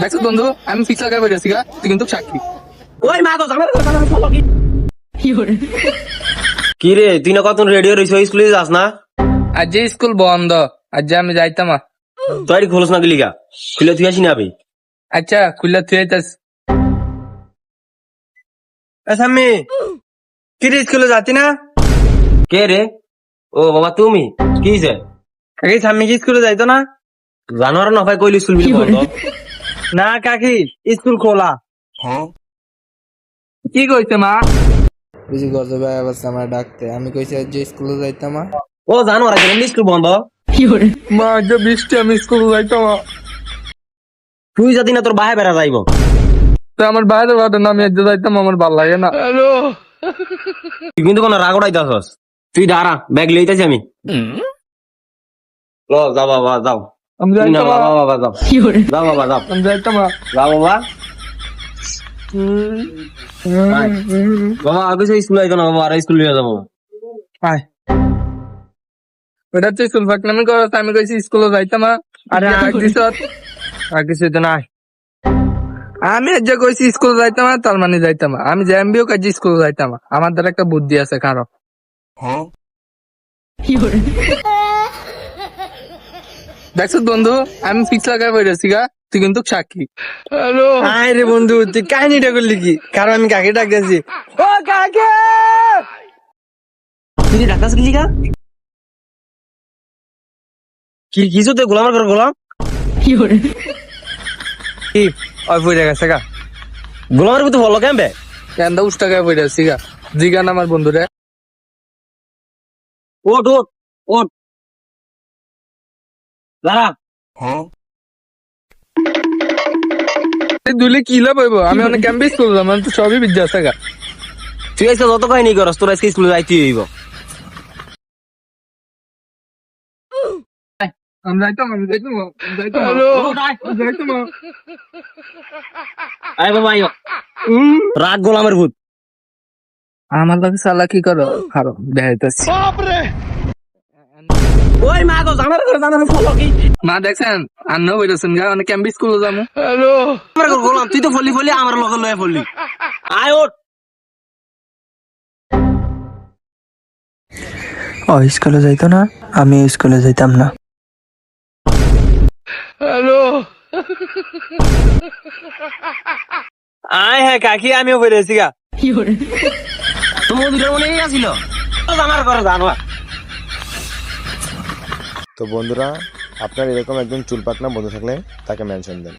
দেখছো বন্ধু আমি ফিক্স লাগাই বেরিয়েছি গা, তুই কিন্তু সাক্ষী। ওই মা গো কি রে তুই না কত রেডিও রইছ স্কুলে যাস না? আজ যে স্কুল বন্ধ, আজ যে আমি যাইতাম। তুই খোলস না গলিগা খুলে তুই আসি না ভাই। আচ্ছা খুললে তুই আইতাস। আসামি কি রে স্কুলে যাতি না? কে রে? ও বাবা তুমি কি হইছে? কাকি সামনে কি স্কুলে যাইতো না? জানোয়ার না ভাই কইলি স্কুল বিল বন্ধ। না কাকি স্কুল খোলা। কি কইছে মা? বুঝি গর্জ ভাই আবার আমার ডাকতে আমি কইছি আজ যে স্কুলে যাইতাম। ও জানোয়ার কেন স্কুল বন্ধ? মা যে বৃষ্টি আমি স্কুল যাইতাম। তুই যদি না তোর বাহে বেড়া যাইব। তো আমার বাইরে বাদে না আমি আজ যাইতাম, আমার ভাল লাগে না। তুই কিন্তু কোন রাগ উড়াইতাছস। তুই দাঁড়া ব্যাগ লইতাছি আমি। ল যাও বাবা যাও। আমি তুই না যাইতাম। বাবা বাবা যাও। যাও বাবা যাও। আমি যাইতাম। যাও বাবা। বাবা আগে সেই স্কুল আইতো না বাবা, আর স্কুল নিয়ে যাবো। আয় ওটা তুই স্কুল ফাঁকনামি করছ, আমি কইছি স্কুলে যাইতাম। আরে আগে সেটা না আমি আজ যে কইছি স্কুলে যাইতাম, তার মানে যাইতাম। আমি জ্যাম্বিও কাজে স্কুলে যাইতাম। আমার দ্বারা একটা বুদ্ধি আছে কারো। দেখছো বন্ধু আমি ফিক্স লাগাই বেরিয়েছি গা, তুই কিন্তু সাক্ষী। আয় রে বন্ধু তুই কাহিনীটা করলি কি? কারণ আমি কাকে ডাকতেছি। ও কাকে তুই ডাক্তার গেলি গা? কি কিছু তো গোলাম কর গোলাম? কি ওই পড়ে গেছে গা। গোলামের ভিতর ভালো কেমবে? কেন উস টাকায় বেরিয়েছি গা, জিগান আমার বন্ধুরে। ওট ওট ওট দাঁড়া। দুলে কি লাভ হইব? আমি অনেক ক্যাম্পে স্কুল যাম, তো সবই বিদ্যা আছে গা। তুই আজকে যত কাহিনী করস তোর আজকে স্কুলে যাইতে হইব। আমি যাইতাম, আমি যাইতাম, আমি যাইতাম। যাইতাম। আয় বাবা আয়। রাগ গোলামের ভূত। আমার লাগে সালা কি করো খারো দেখাইতেছি। ওই মা গো জানার ফলো কি? মা দেখছেন আন্না বইতেছেন গা, অনেক ক্যাম্পে স্কুল যাবো। আমার গোলাম তুই তো ফলি ফলি আমার লগে লয়ে ফলি। আয় ওঠ। ও স্কুলে যাইতো না, আমি স্কুলে যাইতাম না। আয় হ্যাঁ কাকি আমিও বেরিয়েছি গা। তোমার দুটো মনে আসিল আমার ঘরে জানোয়ার। তো বন্ধুরা, আপনার এরকম একজন চুল পাকনা বন্ধু থাকলে তাকে মেনশন দেন।